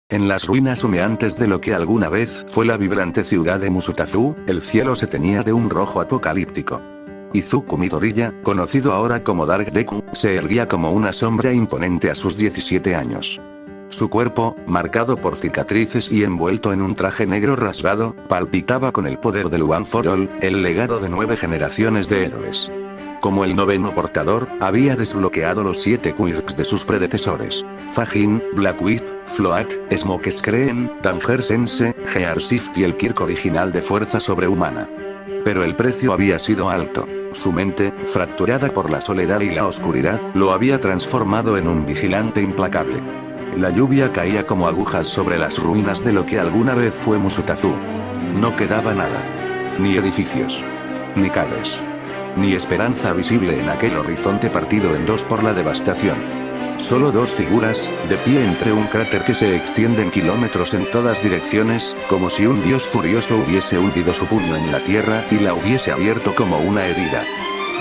En las ruinas humeantes de lo que alguna vez fue la vibrante ciudad de Musutazu, el cielo se teñía de un rojo apocalíptico. Izuku Midoriya, conocido ahora como Dark Deku, se erguía como una sombra imponente a sus 17 años. Su cuerpo, marcado por cicatrices y envuelto en un traje negro rasgado, palpitaba con el poder del One for All, el legado de 9 generaciones de héroes. Como el noveno portador, había desbloqueado los 7 quirks de sus predecesores: Fajin, Black Whip, Float, Smokescreen, Danger Sense, Gearshift y el quirk original de fuerza sobrehumana. Pero el precio había sido alto. Su mente, fracturada por la soledad y la oscuridad, lo había transformado en un vigilante implacable. La lluvia caía como agujas sobre las ruinas de lo que alguna vez fue Musutazu. No quedaba nada. Ni edificios. Ni calles. Ni esperanza visible en aquel horizonte partido en dos por la devastación. Solo 2 figuras, de pie entre un cráter que se extiende en kilómetros en todas direcciones, como si un dios furioso hubiese hundido su puño en la tierra y la hubiese abierto como una herida.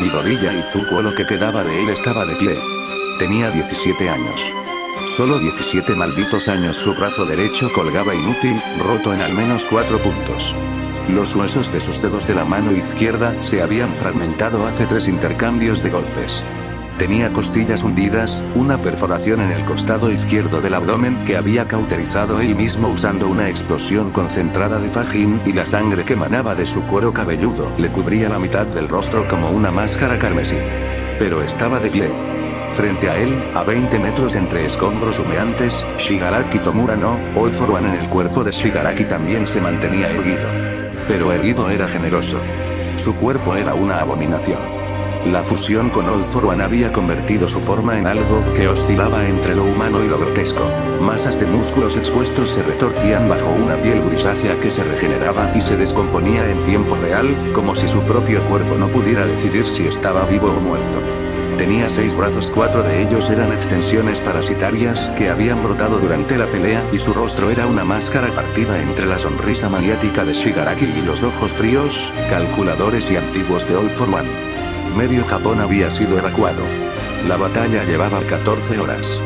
Midoriya Izuku, o lo que quedaba de él, estaba de pie. Tenía 17 años. Solo 17 malditos años. Su brazo derecho colgaba inútil, roto en al menos 4 puntos. Los huesos de sus dedos de la mano izquierda se habían fragmentado hace 3 intercambios de golpes. Tenía costillas hundidas, una perforación en el costado izquierdo del abdomen que había cauterizado él mismo usando una explosión concentrada de Fajin, y la sangre que emanaba de su cuero cabelludo le cubría la mitad del rostro como una máscara carmesí. Pero estaba de pie. Frente a él, a 20 metros entre escombros humeantes, Shigaraki Tomura no, All for One. En el cuerpo de Shigaraki también se mantenía erguido. Pero erguido era generoso. Su cuerpo era una abominación. La fusión con All for One había convertido su forma en algo que oscilaba entre lo humano y lo grotesco. Masas de músculos expuestos se retorcían bajo una piel grisácea que se regeneraba y se descomponía en tiempo real, como si su propio cuerpo no pudiera decidir si estaba vivo o muerto. Tenía 6 brazos, 4 de ellos eran extensiones parasitarias que habían brotado durante la pelea, y su rostro era una máscara partida entre la sonrisa maniática de Shigaraki y los ojos fríos, calculadores y antiguos de All for One. Medio Japón había sido evacuado. La batalla llevaba 14 horas.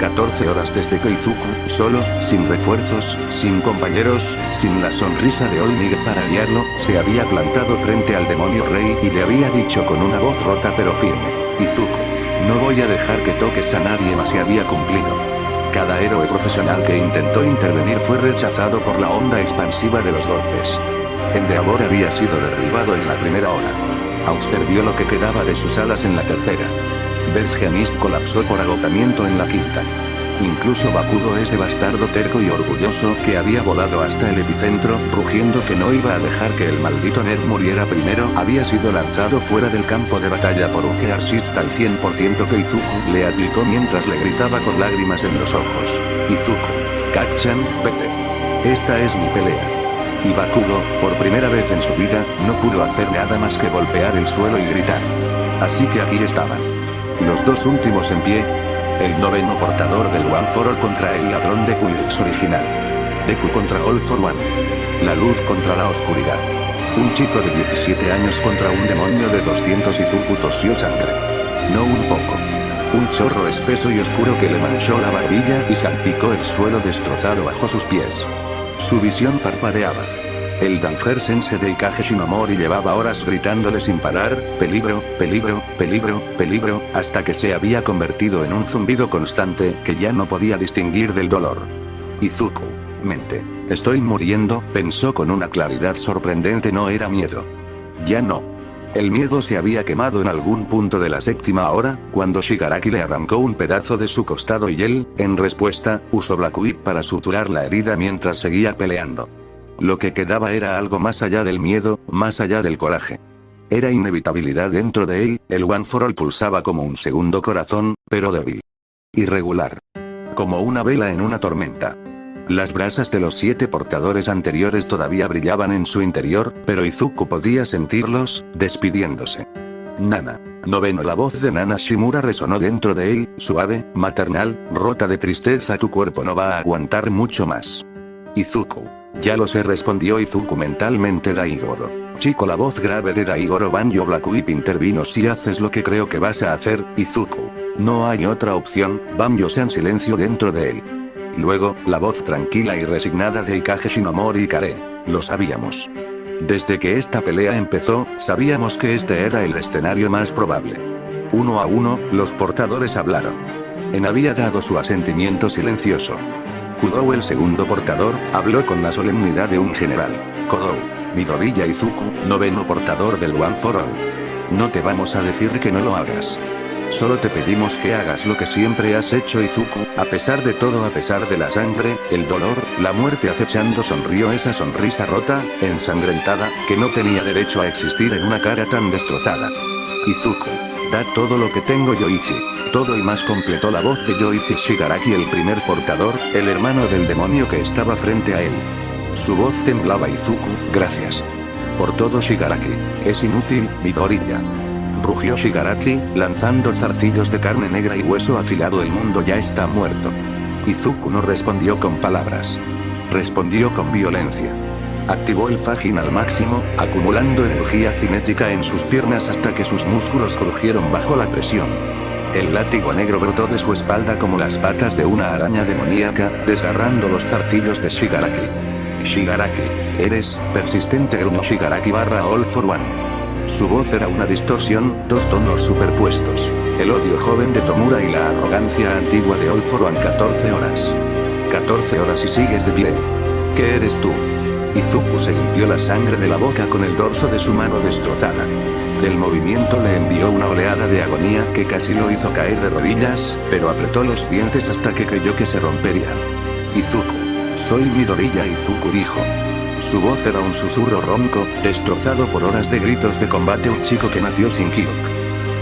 14 horas desde que Izuku, solo, sin refuerzos, sin compañeros, sin la sonrisa de All Might para guiarlo, se había plantado frente al demonio rey y le había dicho con una voz rota pero firme: Izuku, no voy a dejar que toques a nadie más. Y había cumplido. Cada héroe profesional que intentó intervenir fue rechazado por la onda expansiva de los golpes. Endeavor había sido derribado en la primera hora. Aux perdió lo que quedaba de sus alas en la tercera. Belgianist colapsó por agotamiento en la quinta. Incluso Bakugo, ese bastardo terco y orgulloso que había volado hasta el epicentro, rugiendo que no iba a dejar que el maldito nerd muriera primero, había sido lanzado fuera del campo de batalla por un Gearshift al 100% que Izuku le aplicó mientras le gritaba con lágrimas en los ojos: Izuku, Kacchan, vete. Esta es mi pelea. Y Bakugo, por primera vez en su vida, no pudo hacer nada más que golpear el suelo y gritar. Así que aquí estaban. Los 2 últimos en pie. El noveno portador del One for All contra el ladrón de quirks original. Deku contra All for One. La luz contra la oscuridad. Un chico de 17 años contra un demonio de 200. Izuku tosió sangre. No un poco. Un chorro espeso y oscuro que le manchó la barbilla y salpicó el suelo destrozado bajo sus pies. Su visión parpadeaba. El Danger Sense de Ikage Shinomori llevaba horas gritándole sin parar: peligro, peligro, peligro, peligro, hasta que se había convertido en un zumbido constante que ya no podía distinguir del dolor. Izuku, mente. Estoy muriendo, pensó con una claridad sorprendente. No era miedo. Ya no. El miedo se había quemado en algún punto de la 7ª hora, cuando Shigaraki le arrancó un pedazo de su costado y él, en respuesta, usó Black Whip para suturar la herida mientras seguía peleando. Lo que quedaba era algo más allá del miedo, más allá del coraje. Era inevitabilidad dentro de él. El One for All pulsaba como un segundo corazón, pero débil. Irregular. Como una vela en una tormenta. Las brasas de los 7 portadores anteriores todavía brillaban en su interior, pero Izuku podía sentirlos, despidiéndose. Nana. Noveno. La voz de Nana Shimura resonó dentro de él, suave, maternal, rota de tristeza: tu cuerpo no va a aguantar mucho más. Izuku. Ya lo sé, respondió Izuku mentalmente. Daigoro. Chico. La voz grave de Daigoro Banjo Black Whip intervino: si haces lo que creo que vas a hacer, Izuku, no hay otra opción. Banjo-san. Silencio dentro de él. Luego, la voz tranquila y resignada de Ikage Shinomori Kare. Lo sabíamos. Desde que esta pelea empezó, sabíamos que este era el escenario más probable. Uno a uno, los portadores hablaron. En había dado su asentimiento silencioso. Kudou, el segundo portador, habló con la solemnidad de un general. Kodou, Midoriya Izuku, noveno portador del One for All. No te vamos a decir que no lo hagas. Solo te pedimos que hagas lo que siempre has hecho, Izuku. A pesar de todo, a pesar de la sangre, el dolor, la muerte acechando, sonrió esa sonrisa rota, ensangrentada, que no tenía derecho a existir en una cara tan destrozada. Izuku, da todo lo que tengo, Yoichi. Todo y más, completó la voz de Yoichi Shigaraki, el primer portador, el hermano del demonio que estaba frente a él. Su voz temblaba. Izuku, gracias. Por todo, Shigaraki. Es inútil, Midoriya. Rugió Shigaraki, lanzando zarcillos de carne negra y hueso afilado. El mundo ya está muerto. Izuku no respondió con palabras. Respondió con violencia. Activó el Fajin al máximo, acumulando energía cinética en sus piernas hasta que sus músculos crujieron bajo la presión. El látigo negro brotó de su espalda como las patas de una araña demoníaca, desgarrando los zarcillos de Shigaraki. Shigaraki, eres persistente, gruñó Shigaraki /All for One. Su voz era una distorsión, dos tonos superpuestos. El odio joven de Tomura y la arrogancia antigua de All for One. 14 horas. 14 horas y sigues de pie. ¿Qué eres tú? Izuku se limpió la sangre de la boca con el dorso de su mano destrozada. El movimiento le envió una oleada de agonía que casi lo hizo caer de rodillas, pero apretó los dientes hasta que creyó que se romperían. Izuku. Soy Midoriya, Izuku dijo. Su voz era un susurro ronco, destrozado por horas de gritos de combate. Un chico que nació sin Kyuk.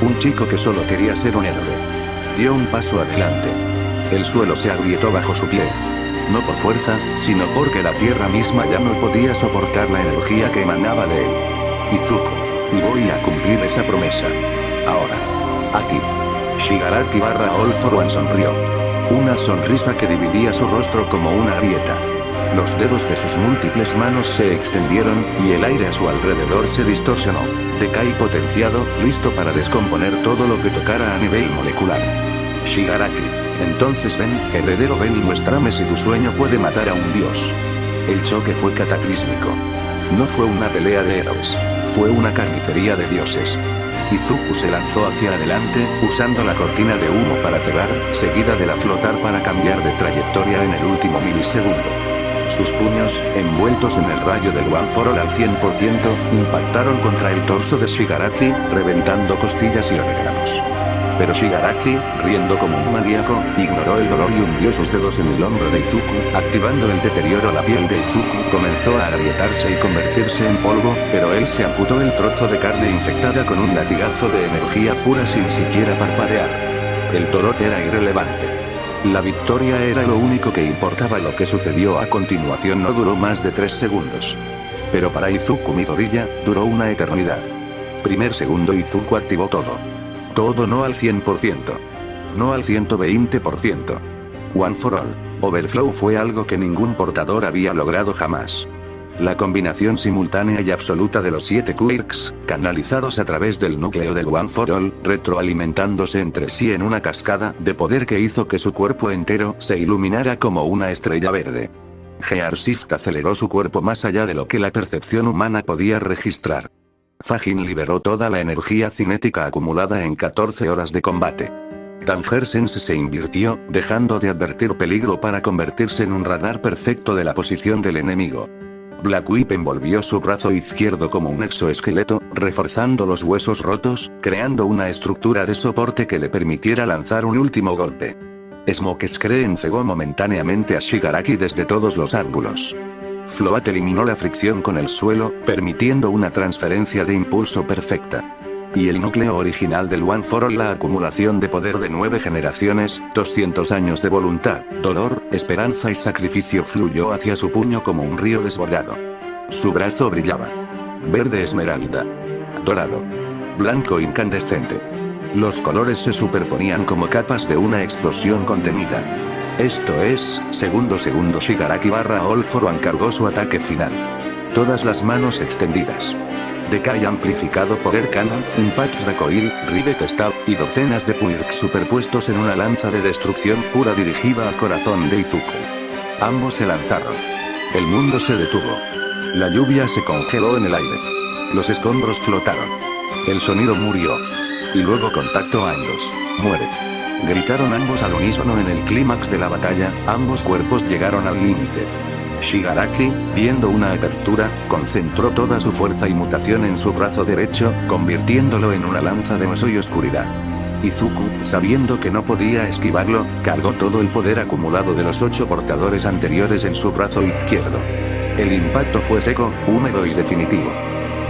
Un chico que solo quería ser un héroe. Dio un paso adelante. El suelo se agrietó bajo su pie. No por fuerza, sino porque la tierra misma ya no podía soportar la energía que emanaba de él. Izuku. Y voy a cumplir esa promesa. Ahora. Aquí. Shigaraki /All for One sonrió. Una sonrisa que dividía su rostro como una grieta. Los dedos de sus múltiples manos se extendieron, y el aire a su alrededor se distorsionó. Decay potenciado, listo para descomponer todo lo que tocara a nivel molecular. Shigaraki. Entonces ven, heredero, ven y muéstrame si tu sueño puede matar a un dios. El choque fue cataclísmico. No fue una pelea de héroes. Fue una carnicería de dioses. Izuku se lanzó hacia adelante, usando la cortina de humo para cegar, seguida de la flotar para cambiar de trayectoria en el último milisegundo. Sus puños, envueltos en el rayo del One for All al 100%, impactaron contra el torso de Shigaraki, reventando costillas y órganos. Pero Shigaraki, riendo como un maníaco, ignoró el dolor y hundió sus dedos en el hombro de Izuku, activando el deterioro. La piel de Izuku comenzó a agrietarse y convertirse en polvo, pero él se amputó el trozo de carne infectada con un latigazo de energía pura sin siquiera parpadear. El dolor era irrelevante. La victoria era lo único que importaba. Lo que sucedió a continuación no duró más de 3 segundos. Pero para Izuku Midoriya, duró una eternidad. Primer segundo, Izuku activó todo. Todo, no al 100%. No al 120%. One for All. Overflow fue algo que ningún portador había logrado jamás. La combinación simultánea y absoluta de los 7 quirks, canalizados a través del núcleo del One for All, retroalimentándose entre sí en una cascada de poder que hizo que su cuerpo entero se iluminara como una estrella verde. Gearshift aceleró su cuerpo más allá de lo que la percepción humana podía registrar. Fajin liberó toda la energía cinética acumulada en 14 horas de combate. Tanger Sense se invirtió, dejando de advertir peligro para convertirse en un radar perfecto de la posición del enemigo. Black Whip envolvió su brazo izquierdo como un exoesqueleto, reforzando los huesos rotos, creando una estructura de soporte que le permitiera lanzar un último golpe. Smoke Screen cegó momentáneamente a Shigaraki desde todos los ángulos. Float eliminó la fricción con el suelo, permitiendo una transferencia de impulso perfecta. Y el núcleo original del One for All, la acumulación de poder de 9 generaciones, 200 años de voluntad, dolor, esperanza y sacrificio, fluyó hacia su puño como un río desbordado. Su brazo brillaba. Verde esmeralda. Dorado. Blanco incandescente. Los colores se superponían como capas de una explosión contenida. Esto es, segundo Shigaraki /All for One cargó su ataque final. Todas las manos extendidas. Decay amplificado por Air Cannon, Impact Recoil, Rivet Stab, y docenas de Quirks superpuestos en una lanza de destrucción pura dirigida al corazón de Izuku. Ambos se lanzaron. El mundo se detuvo. La lluvia se congeló en el aire. Los escombros flotaron. El sonido murió. Y luego contacto ambos. Muere. Gritaron ambos al unísono en el clímax de la batalla, ambos cuerpos llegaron al límite. Shigaraki, viendo una apertura, concentró toda su fuerza y mutación en su brazo derecho, convirtiéndolo en una lanza de hueso y oscuridad. Izuku, sabiendo que no podía esquivarlo, cargó todo el poder acumulado de los 8 portadores anteriores en su brazo izquierdo. El impacto fue seco, húmedo y definitivo.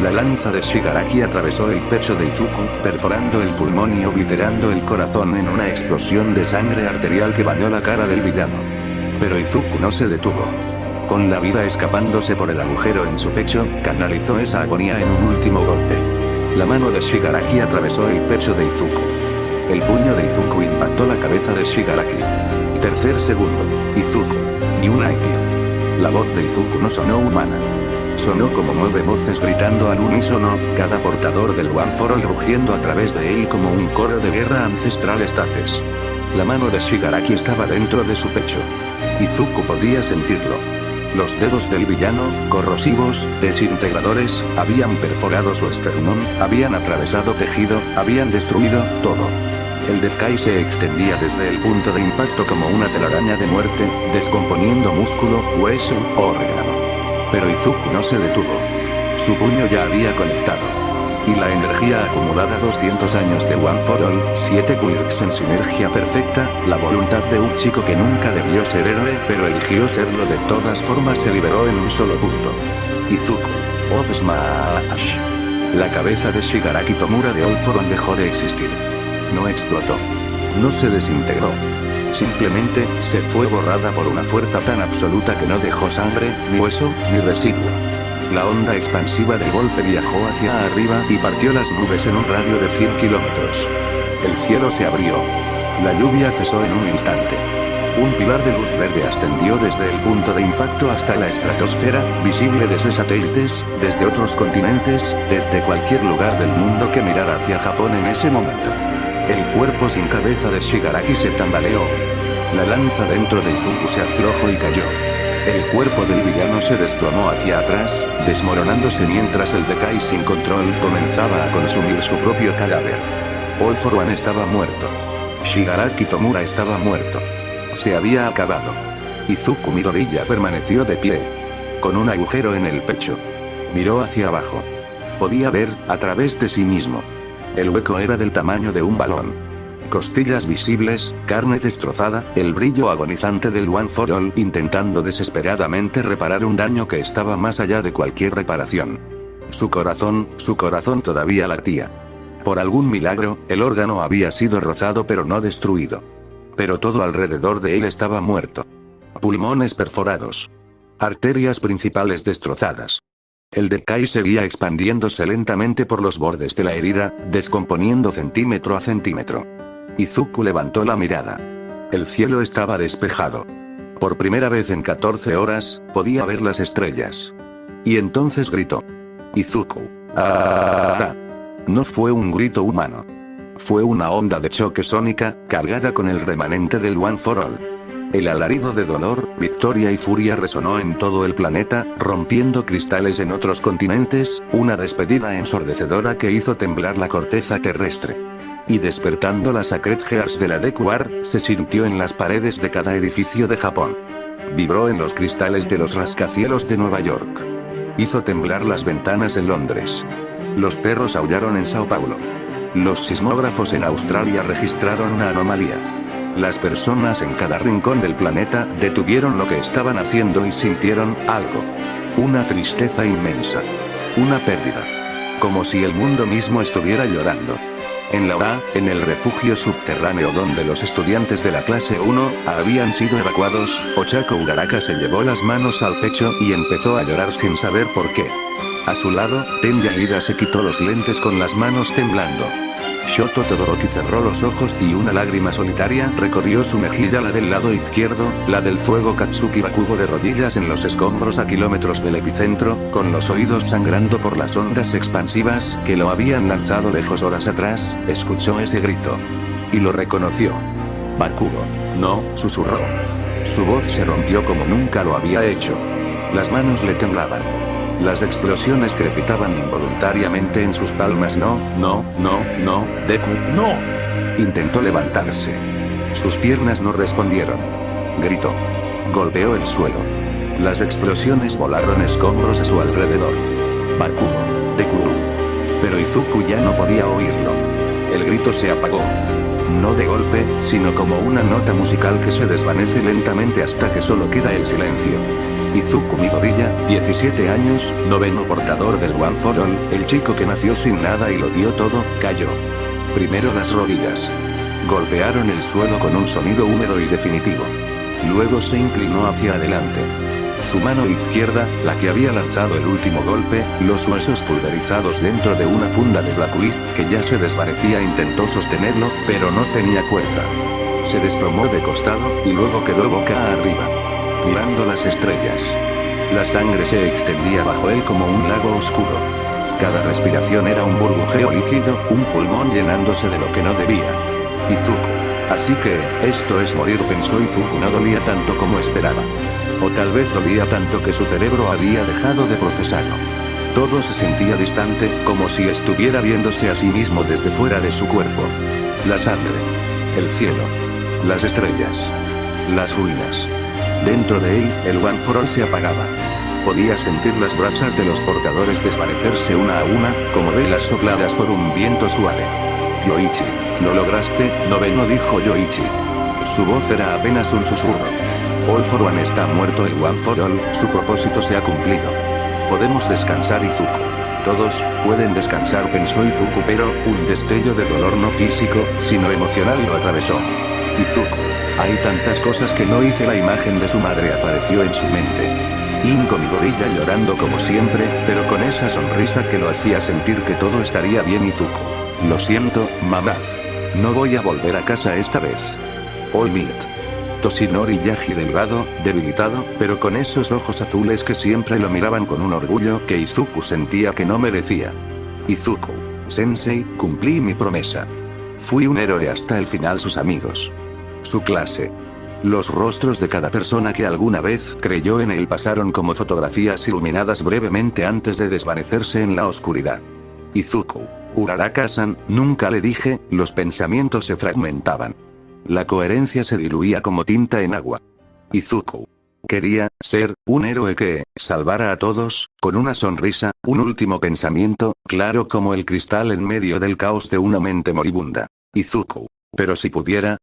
La lanza de Shigaraki atravesó el pecho de Izuku, perforando el pulmón y obliterando el corazón en una explosión de sangre arterial que bañó la cara del villano. Pero Izuku no se detuvo. Con la vida escapándose por el agujero en su pecho, canalizó esa agonía en un último golpe. La mano de Shigaraki atravesó el pecho de Izuku. El puño de Izuku impactó la cabeza de Shigaraki. Tercer segundo. Izuku. United. La voz de Izuku no sonó humana. Sonó como 9 voces gritando al unísono, cada portador del One for All rugiendo a través de él como un coro de guerra ancestral estates. La mano de Shigaraki estaba dentro de su pecho. Izuku podía sentirlo. Los dedos del villano, corrosivos, desintegradores, habían perforado su esternón, habían atravesado tejido, habían destruido todo. El Decay se extendía desde el punto de impacto como una telaraña de muerte, descomponiendo músculo, hueso, órgano. Pero Izuku no se detuvo. Su puño ya había conectado. Y la energía acumulada 200 años de One for All, 7 Quirks en sinergia perfecta, la voluntad de un chico que nunca debió ser héroe pero eligió serlo de todas formas se liberó en un solo punto. Izuku. Of Smash. La cabeza de Shigaraki Tomura de All for One dejó de existir. No explotó. No se desintegró. Simplemente, se fue borrada por una fuerza tan absoluta que no dejó sangre, ni hueso, ni residuo. La onda expansiva del golpe viajó hacia arriba y partió las nubes en un radio de 100 kilómetros. El cielo se abrió. La lluvia cesó en un instante. Un pilar de luz verde ascendió desde el punto de impacto hasta la estratosfera, visible desde satélites, desde otros continentes, desde cualquier lugar del mundo que mirara hacia Japón en ese momento. El cuerpo sin cabeza de Shigaraki se tambaleó. La lanza dentro de Izuku se aflojó y cayó. El cuerpo del villano se desplomó hacia atrás, desmoronándose mientras el Decay sin control comenzaba a consumir su propio cadáver. All for One estaba muerto. Shigaraki Tomura estaba muerto. Se había acabado. Izuku Midoriya permaneció de pie. Con un agujero en el pecho. Miró hacia abajo. Podía ver, a través de sí mismo. El hueco era del tamaño de un balón. Costillas visibles, carne destrozada, el brillo agonizante del One for All intentando desesperadamente reparar un daño que estaba más allá de cualquier reparación. Su corazón todavía latía. Por algún milagro, el órgano había sido rozado pero no destruido. Pero todo alrededor de él estaba muerto. Pulmones perforados. Arterias principales destrozadas. El Decay seguía expandiéndose lentamente por los bordes de la herida, descomponiendo centímetro a centímetro. Izuku levantó la mirada. El cielo estaba despejado. Por primera vez en 14 horas, podía ver las estrellas. Y entonces gritó. Izuku. ¡Ah! No fue un grito humano. Fue una onda de choque sónica, cargada con el remanente del One for All. El alarido de dolor, victoria y furia resonó en todo el planeta, rompiendo cristales en otros continentes, una despedida ensordecedora que hizo temblar la corteza terrestre. Y despertando la Sacred Gears de la Death War, se sintió en las paredes de cada edificio de Japón. Vibró en los cristales de los rascacielos de Nueva York. Hizo temblar las ventanas en Londres. Los perros aullaron en Sao Paulo. Los sismógrafos en Australia registraron una anomalía. Las personas en cada rincón del planeta detuvieron lo que estaban haciendo y sintieron algo. Una tristeza inmensa. Una pérdida. Como si el mundo mismo estuviera llorando. En la OA, en el refugio subterráneo donde los estudiantes de la clase 1 habían sido evacuados, Ochako Uraraka se llevó las manos al pecho y empezó a llorar sin saber por qué. A su lado, Tenya Ida se quitó los lentes con las manos temblando. Shoto Todoroki cerró los ojos y una lágrima solitaria recorrió su mejilla, la del lado izquierdo, la del fuego. Katsuki Bakugo de rodillas en los escombros a kilómetros del epicentro, con los oídos sangrando por las ondas expansivas que lo habían lanzado lejos horas atrás, escuchó ese grito. Y lo reconoció. Bakugo. No, susurró. Su voz se rompió como nunca lo había hecho. Las manos le temblaban. Las explosiones crepitaban involuntariamente en sus palmas. No, Deku, no. Intentó levantarse. Sus piernas no respondieron. Gritó. Golpeó el suelo. Las explosiones volaron escombros a su alrededor. Bakugo, Deku. Pero Izuku ya no podía oírlo. El grito se apagó. No de golpe, sino como una nota musical que se desvanece lentamente hasta que solo queda el silencio. Izuku Midoriya, 17 años, noveno portador del One for All, el chico que nació sin nada y lo dio todo, cayó. Primero las rodillas. Golpearon el suelo con un sonido húmedo y definitivo. Luego se inclinó hacia adelante. Su mano izquierda, la que había lanzado el último golpe, los huesos pulverizados dentro de una funda de Black que ya se desvanecía, intentó sostenerlo, pero no tenía fuerza. Se desplomó de costado, y luego quedó boca arriba, mirando las estrellas. La sangre se extendía bajo él como un lago oscuro. Cada respiración era un burbujeo líquido, un pulmón llenándose de lo que no debía. Izuku. Así que, esto es morir, pensó Izuku. No dolía tanto como esperaba. O tal vez dolía tanto que su cerebro había dejado de procesarlo. Todo se sentía distante, como si estuviera viéndose a sí mismo desde fuera de su cuerpo. La sangre. El cielo. Las estrellas. Las ruinas. Dentro de él, el One for All se apagaba. Podía sentir las brasas de los portadores desvanecerse una a una, como velas sopladas por un viento suave. Yoichi, lo lograste, noveno, dijo Yoichi. Su voz era apenas un susurro. All for One está muerto, el One for All, su propósito se ha cumplido. Podemos descansar, Izuku. Todos pueden descansar, pensó Izuku, pero un destello de dolor no físico, sino emocional lo atravesó. Izuku. Hay tantas cosas que no hice. La imagen de su madre apareció en su mente. Inko Midoriya llorando como siempre, pero con esa sonrisa que lo hacía sentir que todo estaría bien. Izuku. Lo siento, mamá. No voy a volver a casa esta vez. All Might. Toshinori Yaji delgado, debilitado, pero con esos ojos azules que siempre lo miraban con un orgullo que Izuku sentía que no merecía. Izuku. Sensei, cumplí mi promesa. Fui un héroe hasta el final. Sus amigos. Su clase. Los rostros de cada persona que alguna vez creyó en él pasaron como fotografías iluminadas brevemente antes de desvanecerse en la oscuridad. Izuku. Uraraka-san, nunca le dije, los pensamientos se fragmentaban. La coherencia se diluía como tinta en agua. Izuku. Quería ser un héroe que salvara a todos, con una sonrisa, un último pensamiento, claro como el cristal en medio del caos de una mente moribunda. Izuku. Pero si pudiera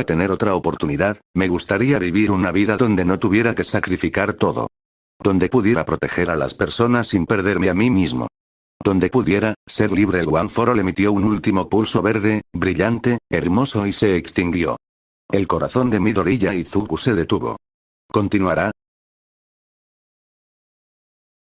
tener otra oportunidad, me gustaría vivir una vida donde no tuviera que sacrificar todo. Donde pudiera proteger a las personas sin perderme a mí mismo. Donde pudiera ser libre. El One for All emitió un último pulso verde, brillante, hermoso y se extinguió. El corazón de Midoriya Izuku se detuvo. Continuará,